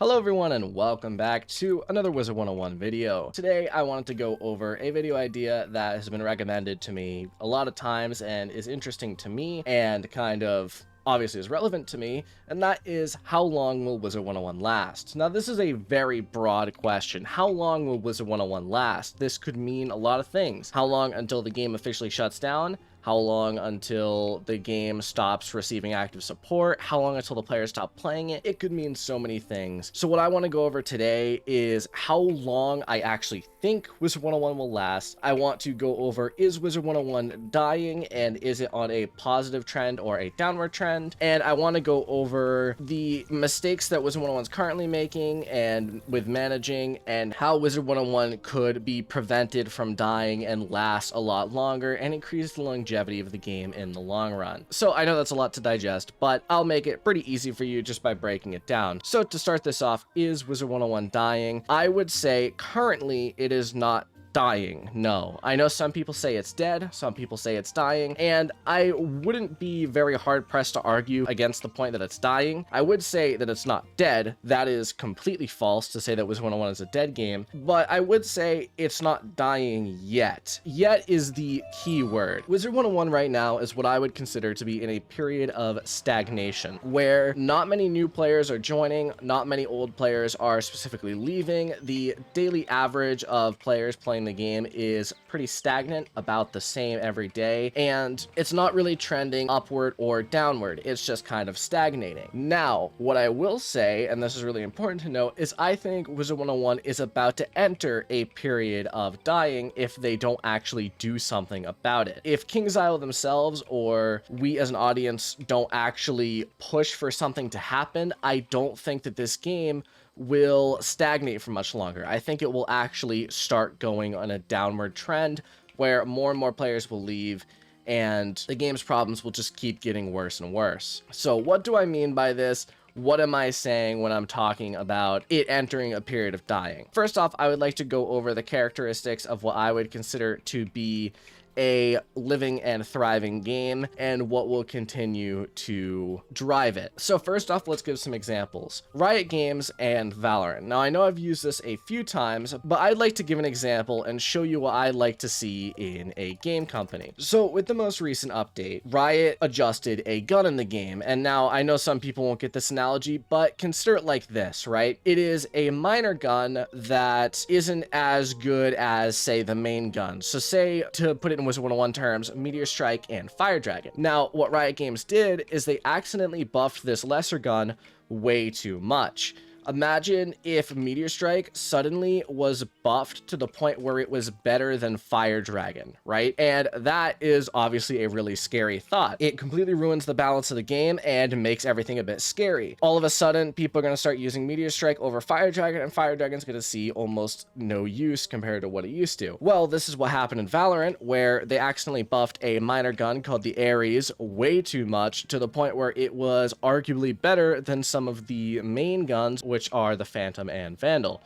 Hello everyone and welcome back to another Wizard101 video. Today I wanted to go over a video idea that has been recommended to me a lot of times and is interesting to me and kind of obviously is relevant to me, and that is, how long will Wizard101 last? Now this is a very broad question. How long will Wizard101 last? This could mean a lot of things. How long until the game officially shuts down? How long until the game stops receiving active support? How long until the players stop playing it? It could mean so many things. So what I want to go over today is how long I actually think Wizard101 will last. I want to go over, is Wizard101 dying, and is it on a positive trend or a downward trend? And I want to go over the mistakes that Wizard101 is currently making and with managing, and how Wizard101 could be prevented from dying and last a lot longer and increase the longevity of the game in the long run. So I know that's a lot to digest, but I'll make it pretty easy for you just by breaking it down. So to start this off, is Wizard101 dying? I would say currently it is not dying. No. I know some people say it's dead, some people say it's dying, and I wouldn't be very hard pressed to argue against the point that it's dying. I would say that it's not dead. That is completely false to say that Wizard101 is a dead game, but I would say it's not dying yet. Yet is the key word. Wizard101 right now is what I would consider to be in a period of stagnation, where not many new players are joining, not many old players are specifically leaving. The daily average of players playing the game is pretty stagnant, about the same every day, and it's not really trending upward or downward. It's just kind of stagnating. Now, what I will say, and this is really important to note, is I think Wizard101 is about to enter a period of dying if they don't actually do something about it. If Kingsisle themselves or we as an audience don't actually push for something to happen, I don't think that this game will stagnate for much longer. I think it will actually start going on a downward trend where more and more players will leave and the game's problems will just keep getting worse and worse. So what do I mean by this? What am I saying when I'm talking about it entering a period of dying? First off, I would like to go over the characteristics of what I would consider to be a living and thriving game and what will continue to drive it. So first off, let's give some examples. Riot Games and Valorant. Now I know I've used this a few times, but I'd like to give an example and show you what I'd like to see in a game company. So with the most recent update, Riot adjusted a gun in the game, and now I know some people won't get this analogy, but consider it like this, right? It is a minor gun that isn't as good as, say, the main gun. So say, to put it in Wizard101 terms, Meteor Strike and Fire Dragon. Now, what Riot Games did is they accidentally buffed this lesser gun way too much. Imagine if Meteor Strike suddenly was buffed to the point where it was better than Fire Dragon, right? And that is obviously a really scary thought. It completely ruins the balance of the game and makes everything a bit scary. All of a sudden, people are going to start using Meteor Strike over Fire Dragon, and Fire Dragon's going to see almost no use compared to what it used to. Well, this is what happened in Valorant, where they accidentally buffed a minor gun called the Ares way too much to the point where it was arguably better than some of the main guns, which are the Phantom and Vandal.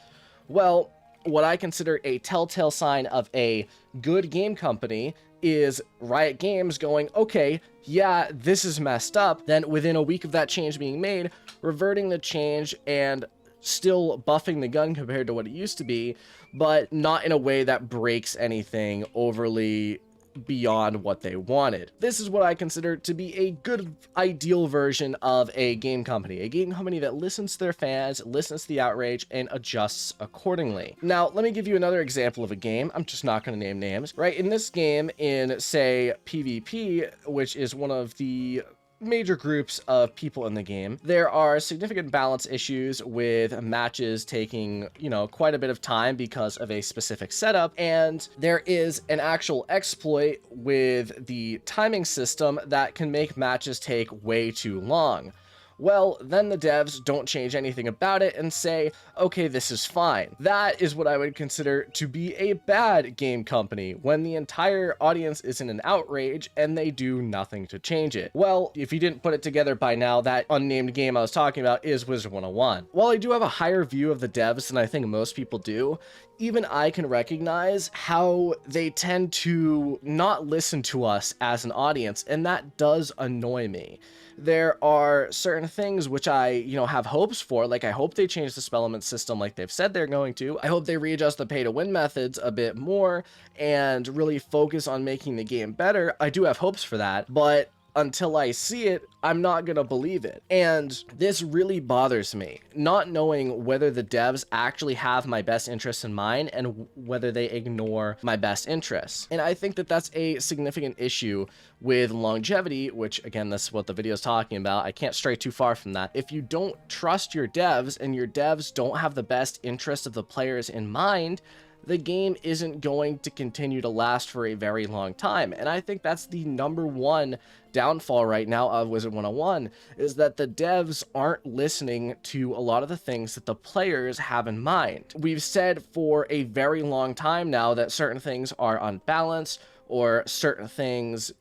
Well, what I consider a telltale sign of a good game company is Riot Games going, okay, yeah, this is messed up. Then within a week of that change being made, reverting the change and still buffing the gun compared to what it used to be, but not in a way that breaks anything overly beyond what they wanted. This is what I consider to be a good ideal version of a game company that listens to their fans, listens to the outrage, and adjusts accordingly. Now, let me give you another example of a game. I'm just not going to name names, right? In this game, in say PvP, which is one of the major groups of people in the game, there are significant balance issues with matches taking, quite a bit of time because of a specific setup, and there is an actual exploit with the timing system that can make matches take way too long. Well, then the devs don't change anything about it and say, okay, this is fine. That is what I would consider to be a bad game company, when the entire audience is in an outrage and they do nothing to change it. Well, if you didn't put it together by now, that unnamed game I was talking about is Wizard101. While I do have a higher view of the devs than I think most people do, even I can recognize how they tend to not listen to us as an audience, and that does annoy me. There are certain things which I, have hopes for, like I hope they change the spell element system like they've said they're going to. I hope they readjust the pay-to-win methods a bit more and really focus on making the game better. I do have hopes for that, but until I see it, I'm not gonna believe it. And this really bothers me, not knowing whether the devs actually have my best interests in mind and whether they ignore my best interests. And I think that that's a significant issue with longevity, which again, this is what the video is talking about. I can't stray too far from that. If you don't trust your devs and your devs don't have the best interest of the players in mind, the game isn't going to continue to last for a very long time. And I think that's the #1 downfall right now of Wizard101, is that the devs aren't listening to a lot of the things that the players have in mind. We've said for a very long time now that certain things are unbalanced, or certain things,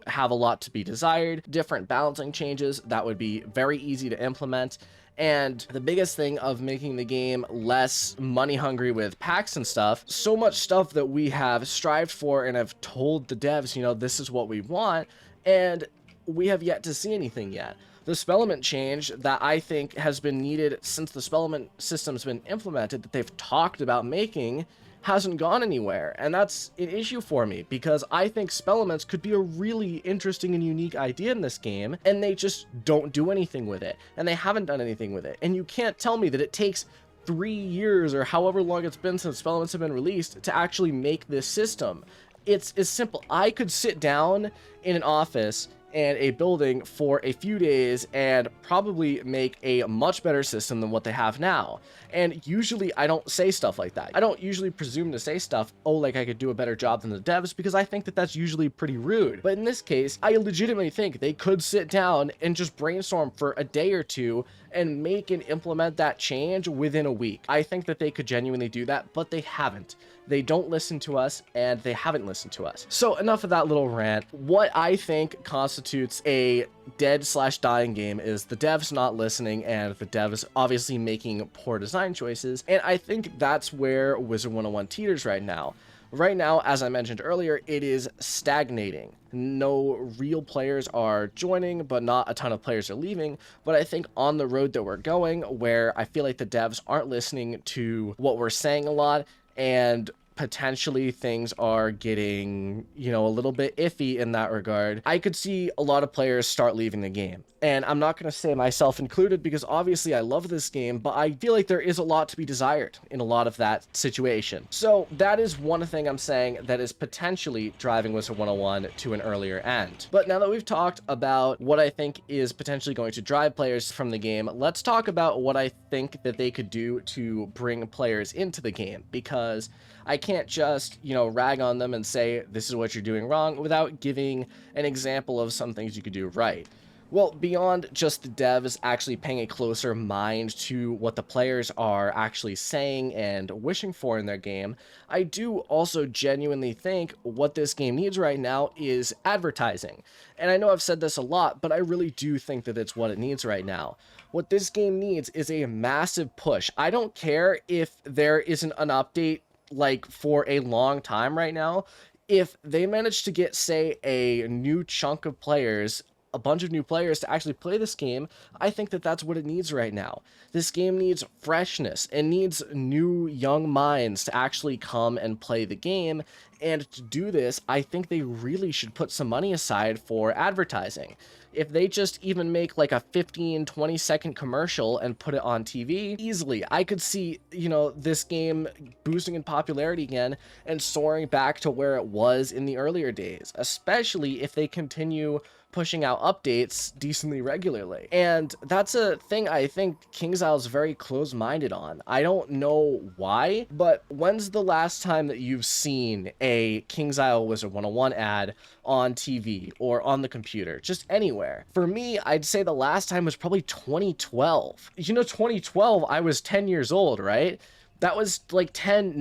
have a lot to be desired, different balancing changes that would be very easy to implement. And the biggest thing of making the game less money hungry with packs and stuff, so much stuff that we have strived for and have told the devs, this is what we want, and we have yet to see anything yet. The spell element change that I think has been needed since the spell element system's been implemented, that they've talked about making, hasn't gone anywhere, and that's an issue for me because I think spell elements could be a really interesting and unique idea in this game, and they just don't do anything with it, and they haven't done anything with it. And you can't tell me that it takes 3 years or however long it's been since spell elements have been released to actually make this system. It's simple. I could sit down in an office and a building for a few days and probably make a much better system than what they have now. And usually I don't say stuff like that. I don't usually presume to say stuff, oh, like I could do a better job than the devs, because I think that that's usually pretty rude. But in this case, I legitimately think they could sit down and just brainstorm for a day or two and make and implement that change within a week. I think that they could genuinely do that, but they haven't. They don't listen to us, and they haven't listened to us. So enough of that little rant. What I think constitutes a dead/dying game is the devs not listening and the devs obviously making poor design choices, and I think that's where Wizard101 teeters right now. Right now, as I mentioned earlier, it is stagnating. No real players are joining, but not a ton of players are leaving. But I think on the road that we're going, where I feel like the devs aren't listening to what we're saying a lot, and potentially things are getting, a little bit iffy in that regard, I could see a lot of players start leaving the game. And I'm not going to say myself included, because obviously I love this game, but I feel like there is a lot to be desired in a lot of that situation. So that is one thing I'm saying that is potentially driving Wizard101 to an earlier end. But now that we've talked about what I think is potentially going to drive players from the game, let's talk about what I think that they could do to bring players into the game, because I can't just, rag on them and say, this is what you're doing wrong, without giving an example of some things you could do right. Well, beyond just the devs actually paying a closer mind to what the players are actually saying and wishing for in their game, I do also genuinely think what this game needs right now is advertising. And I know I've said this a lot, but I really do think that it's what it needs right now. What this game needs is a massive push. I don't care if there isn't an update like for a long time right now. If they manage to get, say, a new chunk of players, a bunch of new players to actually play this game, I think that that's what it needs right now. This game needs freshness. It needs new young minds to actually come and play the game. And to do this, I think they really should put some money aside for advertising. If they just even make like a 15-20 second commercial and put it on TV, easily, I could see, this game boosting in popularity again and soaring back to where it was in the earlier days, especially if they continue pushing out updates decently regularly. And that's a thing I think Kingsisle is very close-minded on. I don't know why, but when's the last time that you've seen a Kingsisle Wizard101 ad on TV or on the computer, just anywhere? For me, I'd say the last time was probably 2012. 2012, I was 10 years old, right? That was like 10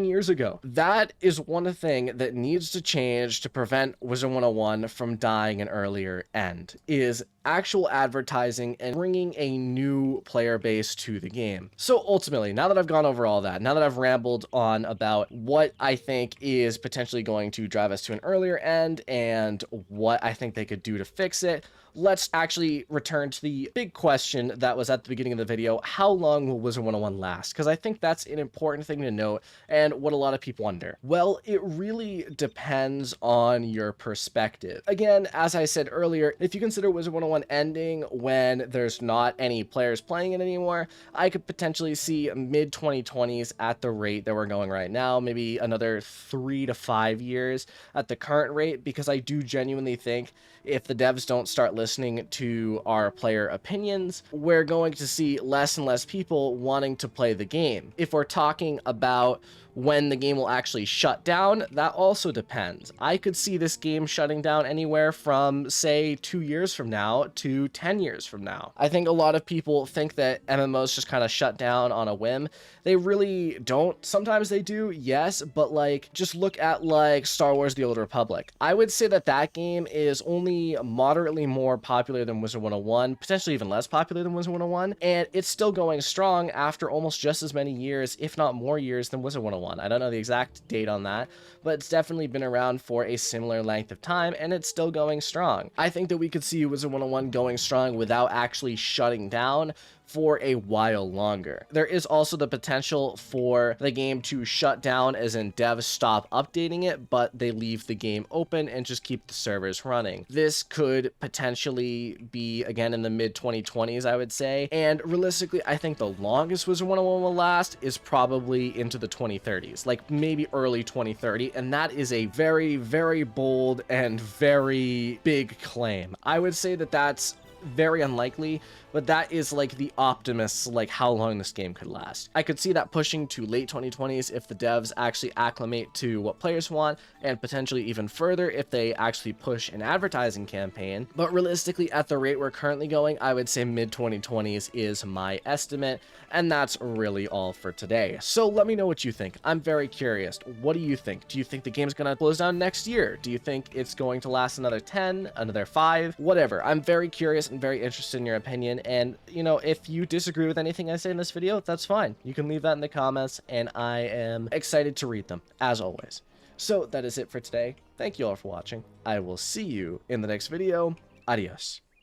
years ago. That is one thing that needs to change to prevent Wizard101 from dying an earlier end, is actual advertising and bringing a new player base to the game. So ultimately, now that I've gone over all that, now that I've rambled on about what I think is potentially going to drive us to an earlier end and what I think they could do to fix it, let's actually return to the big question that was at the beginning of the video. How long will Wizard101 last? Because I think that's an important thing to note and what a lot of people wonder. Well, it really depends on your perspective. Again, as I said earlier, if you consider Wizard101 ending when there's not any players playing it anymore, I could potentially see mid-2020s at the rate that we're going right now, maybe another 3 to 5 years at the current rate, because I do genuinely think if the devs don't start listening to our player opinions, we're going to see less and less people wanting to play the game. If we're talking about when the game will actually shut down, that also depends. I could see this game shutting down anywhere from, say, 2 years from now to 10 years from now. I think a lot of people think that MMOs just kind of shut down on a whim. They really don't. Sometimes they do, yes, but like, just look at like Star Wars The Old Republic. I would say that that game is only moderately more popular than Wizard101, potentially even less popular than Wizard101, and it's still going strong after almost just as many years, if not more years, than Wizard101. I don't know the exact date on that, but it's definitely been around for a similar length of time, and it's still going strong. I think that we could see Wizard101 going strong without actually shutting down for a while longer. There is also the potential for the game to shut down, as in devs stop updating it, but they leave the game open and just keep the servers running. This could potentially be, again, in the mid-2020s, I would say, and realistically, I think the longest Wizard101 will last is probably into the 2030s, like maybe early 2030, and that is a very, very bold and very big claim. I would say that that's very unlikely, but that is like the optimists, like how long this game could last. I could see that pushing to late 2020s if the devs actually acclimate to what players want, and potentially even further if they actually push an advertising campaign. But realistically, at the rate we're currently going, I would say mid 2020s is my estimate, and that's really all for today. So let me know what you think. I'm very curious. What do you think? Do you think the game's gonna close down next year? Do you think it's going to last another 10, another 5, whatever? I'm very curious and very interested in your opinion. And, you know, if you disagree with anything I say in this video, that's fine. You can leave that in the comments, and I am excited to read them, as always. So that is it for today. Thank you all for watching. I will see you in the next video. Adios.